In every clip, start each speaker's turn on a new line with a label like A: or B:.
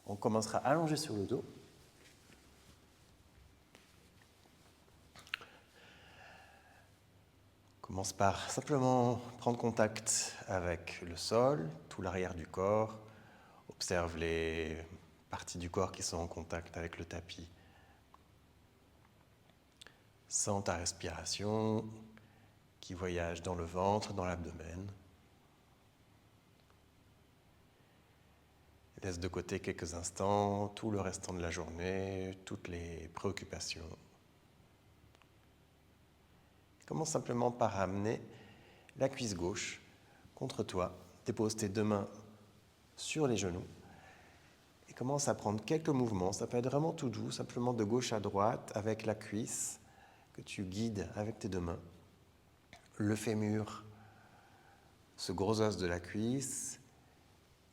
A: On commencera allongé sur le dos. On commence par simplement prendre contact avec le sol, tout l'arrière du corps. Observe les parties du corps qui sont en contact avec le tapis. Sens ta respiration qui voyage dans le ventre, dans l'abdomen. Laisse de côté quelques instants tout le restant de la journée, toutes les préoccupations. Commence simplement par ramener la cuisse gauche contre toi. Dépose tes deux mains sur les genoux et commence à prendre quelques mouvements. Ça peut être vraiment tout doux, simplement de gauche à droite avec la cuisse que tu guides avec tes deux mains. Le fémur, ce gros os de la cuisse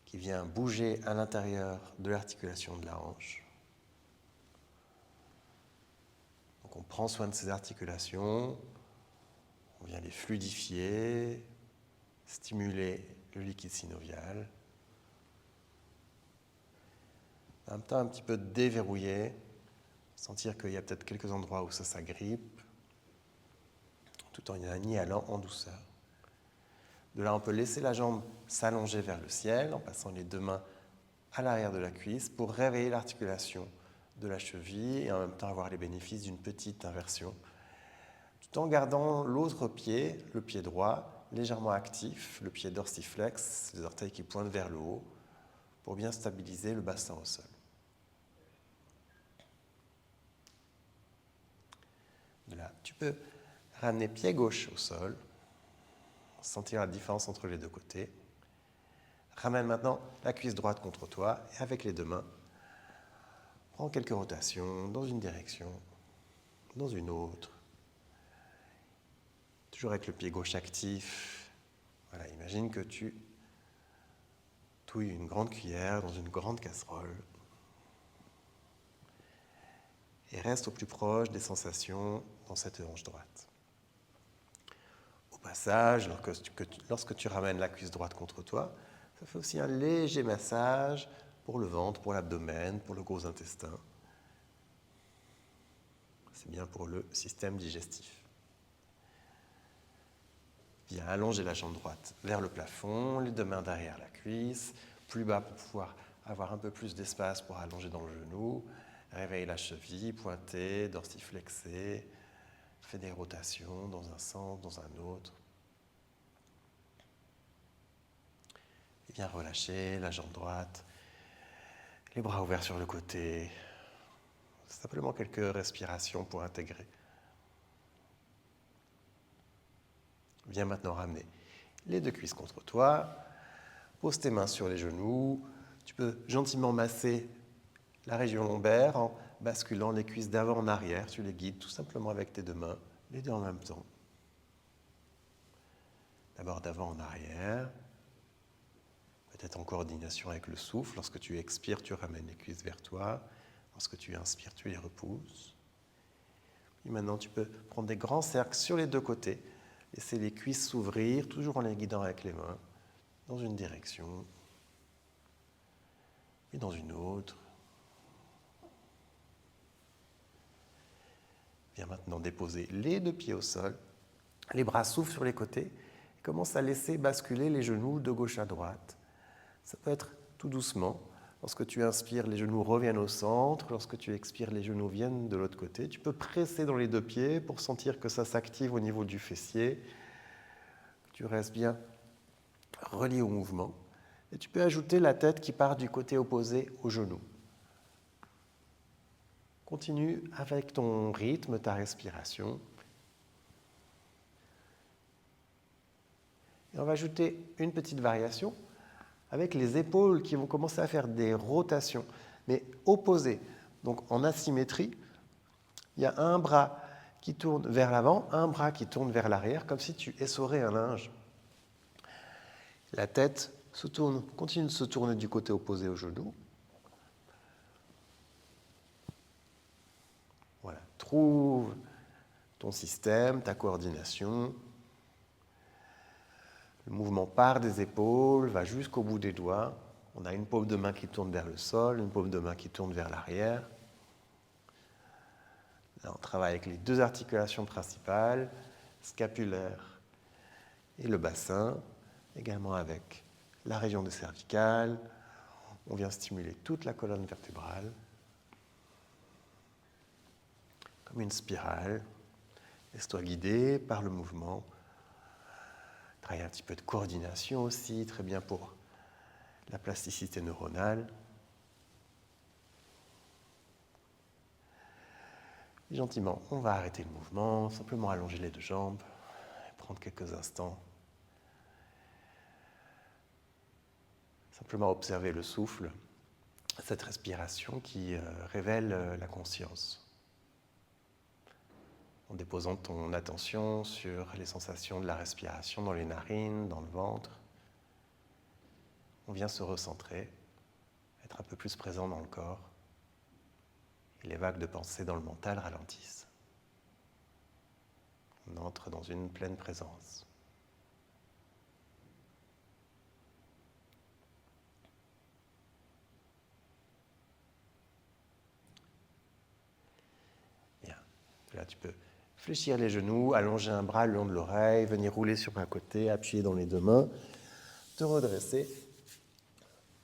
A: qui vient bouger à l'intérieur de l'articulation de la hanche. Donc on prend soin de ces articulations, on vient les fluidifier, stimuler le liquide synovial. En même temps, un petit peu déverrouiller, sentir qu'il y a peut-être quelques endroits où ça s'agrippe, tout en y allant en douceur. De là, on peut laisser la jambe s'allonger vers le ciel en passant les deux mains à l'arrière de la cuisse pour réveiller l'articulation de la cheville et en même temps avoir les bénéfices d'une petite inversion, tout en gardant l'autre pied, le pied droit, légèrement actif, le pied dorsiflex, les orteils qui pointent vers le haut, pour bien stabiliser le bassin au sol. De là, tu peux ramener pied gauche au sol, sentir la différence entre les deux côtés. Ramène maintenant la cuisse droite contre toi et avec les deux mains, prends quelques rotations dans une direction, dans une autre. Toujours avec le pied gauche actif. Voilà, imagine que tu touilles une grande cuillère dans une grande casserole et reste au plus proche des sensations dans cette hanche droite. Au passage, lorsque tu ramènes la cuisse droite contre toi, ça fait aussi un léger massage pour le ventre, pour l'abdomen, pour le gros intestin. C'est bien pour le système digestif. Viens allonger la jambe droite vers le plafond, les deux mains derrière la cuisse, plus bas pour pouvoir avoir un peu plus d'espace pour allonger dans le genou. Réveille la cheville, pointée, dorsiflexée. Fais des rotations dans un sens, dans un autre. Et viens relâcher la jambe droite, les bras ouverts sur le côté. Simplement quelques respirations pour intégrer. Viens maintenant ramener les deux cuisses contre toi. Pose tes mains sur les genoux. Tu peux gentiment masser la région lombaire en basculant les cuisses d'avant en arrière. Tu les guides tout simplement avec tes deux mains, les deux en même temps. D'abord d'avant en arrière. Peut-être en coordination avec le souffle. Lorsque tu expires, tu ramènes les cuisses vers toi. Lorsque tu inspires, tu les repousses. Et maintenant, tu peux prendre des grands cercles sur les deux côtés. Laisser les cuisses s'ouvrir, toujours en les guidant avec les mains, dans une direction et dans une autre. Viens maintenant déposer les deux pieds au sol. Les bras s'ouvrent sur les côtés et commence à laisser basculer les genoux de gauche à droite. Ça peut être tout doucement. Lorsque tu inspires, les genoux reviennent au centre. Lorsque tu expires, les genoux viennent de l'autre côté. Tu peux presser dans les deux pieds pour sentir que ça s'active au niveau du fessier. Que tu restes bien relié au mouvement. Et tu peux ajouter la tête qui part du côté opposé au genou. Continue avec ton rythme, ta respiration. Et on va ajouter une petite variation avec les épaules qui vont commencer à faire des rotations, mais opposées. Donc en asymétrie, il y a un bras qui tourne vers l'avant, un bras qui tourne vers l'arrière, comme si tu essorais un linge. La tête continue de se tourner du côté opposé au genou. Voilà, trouve ton système, ta coordination. Le mouvement part des épaules, va jusqu'au bout des doigts. On a une paume de main qui tourne vers le sol, une paume de main qui tourne vers l'arrière. Là, on travaille avec les deux articulations principales, scapulaire et le bassin, également avec la région des cervicales. On vient stimuler toute la colonne vertébrale, comme une spirale. Laisse-toi guider par le mouvement. Travaille un petit peu de coordination aussi, très bien pour la plasticité neuronale. Et gentiment, on va arrêter le mouvement, simplement allonger les deux jambes et prendre quelques instants. Simplement observer le souffle, cette respiration qui révèle la conscience. En déposant ton attention sur les sensations de la respiration dans les narines, dans le ventre, on vient se recentrer, être un peu plus présent dans le corps, et les vagues de pensée dans le mental ralentissent. On entre dans une pleine présence. Bien. Là, tu peux fléchir les genoux, allonger un bras le long de l'oreille, venir rouler sur un côté, appuyer dans les deux mains, te redresser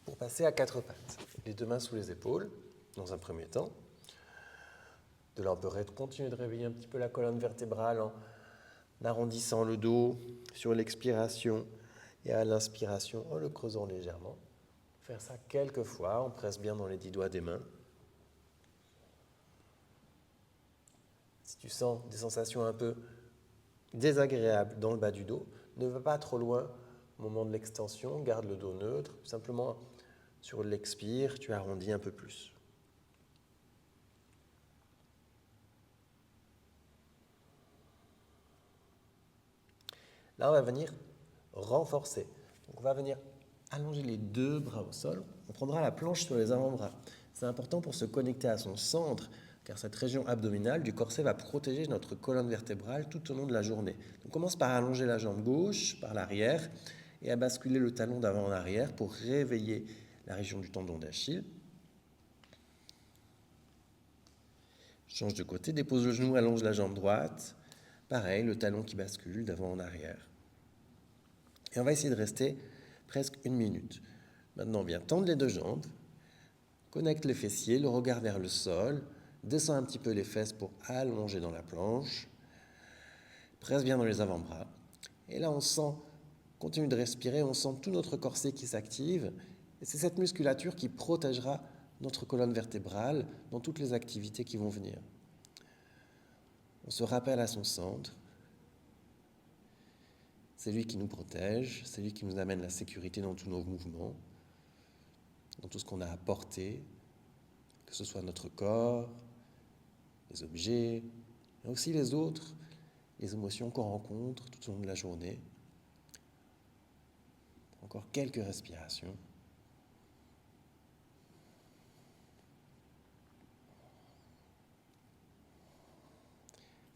A: pour passer à quatre pattes. Les deux mains sous les épaules, dans un premier temps. De là, on peut continuer de réveiller un petit peu la colonne vertébrale en arrondissant le dos sur l'expiration et à l'inspiration en le creusant légèrement. Faire ça quelques fois, on presse bien dans les 10 doigts des mains. Si tu sens des sensations un peu désagréables dans le bas du dos, ne va pas trop loin au moment de l'extension, garde le dos neutre, simplement sur l'expire, tu arrondis un peu plus. Là, on va venir renforcer. Donc, on va venir allonger les deux bras au sol. On prendra la planche sur les avant-bras. C'est important pour se connecter à son centre, car cette région abdominale du corset va protéger notre colonne vertébrale tout au long de la journée. On commence par allonger la jambe gauche par l'arrière et à basculer le talon d'avant en arrière pour réveiller la région du tendon d'Achille. Change de côté, dépose le genou, allonge la jambe droite. Pareil, le talon qui bascule d'avant en arrière. Et on va essayer de rester presque 1 minute. Maintenant, on vient tendre les deux jambes, connecte les fessiers, le regard vers le sol, descend un petit peu les fesses pour allonger dans la planche, presse bien dans les avant-bras. Et là, on sent, continue de respirer, on sent tout notre corset qui s'active. Et c'est cette musculature qui protégera notre colonne vertébrale dans toutes les activités qui vont venir. On se rappelle à son centre. C'est lui qui nous protège, c'est lui qui nous amène la sécurité dans tous nos mouvements, dans tout ce qu'on a à porter, que ce soit notre corps, les objets, mais aussi les autres, les émotions qu'on rencontre tout au long de la journée. Encore quelques respirations.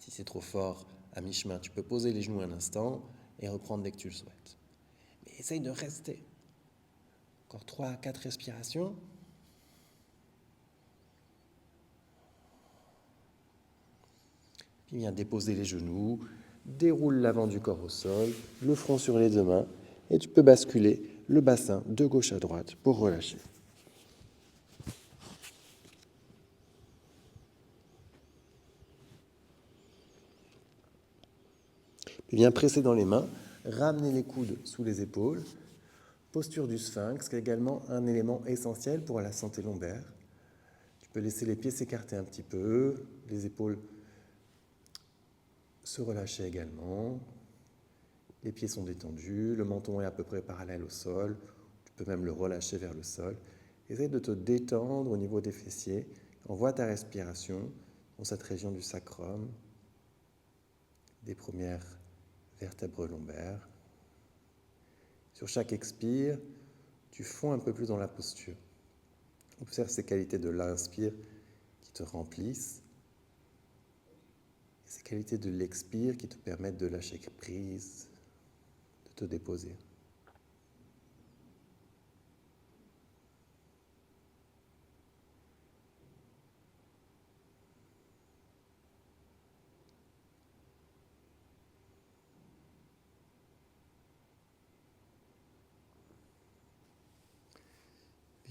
A: Si c'est trop fort, à mi-chemin, tu peux poser les genoux un instant et reprendre dès que tu le souhaites. Mais essaye de rester. Encore 3 à 4 respirations. Puis viens déposer les genoux, déroule l'avant du corps au sol, le front sur les deux mains, et tu peux basculer le bassin de gauche à droite pour relâcher. Puis viens presser dans les mains, ramener les coudes sous les épaules. Posture du sphinx, qui est également un élément essentiel pour la santé lombaire. Tu peux laisser les pieds s'écarter un petit peu, les épaules se relâcher également. Les pieds sont détendus, le menton est à peu près parallèle au sol. Tu peux même le relâcher vers le sol. Essaye de te détendre au niveau des fessiers. Envoie ta respiration dans cette région du sacrum, des premières vertèbres lombaires. Sur chaque expire, tu fonds un peu plus dans la posture. Observe ces qualités de l'inspire qui te remplissent et ces qualités de l'expire qui te permettent de lâcher prise, de te déposer.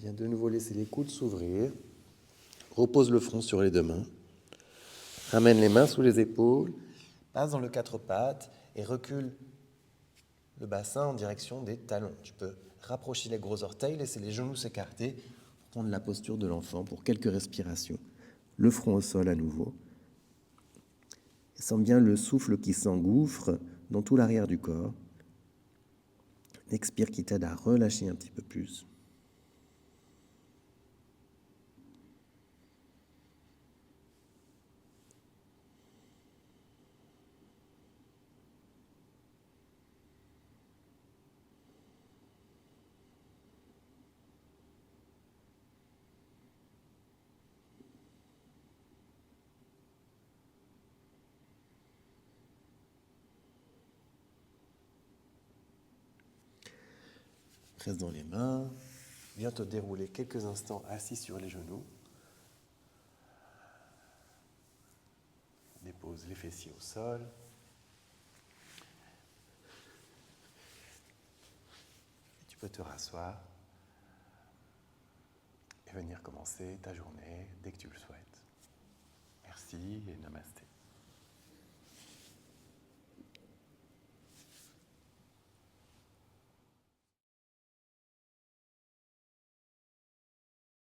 A: Viens de nouveau laisser les coudes s'ouvrir. Repose le front sur les deux mains. Ramène les mains sous les épaules. Passe dans le quatre pattes et recule le bassin en direction des talons. Tu peux rapprocher les gros orteils, laisser les genoux s'écarter pour prendre la posture de l'enfant pour quelques respirations. Le front au sol à nouveau. Sens bien le souffle qui s'engouffre dans tout l'arrière du corps. L'expire qui t'aide à relâcher un petit peu plus. Reste dans les mains. Viens te dérouler quelques instants assis sur les genoux. Dépose les fessiers au sol. Et tu peux te rasseoir et venir commencer ta journée dès que tu le souhaites. Merci et namasté.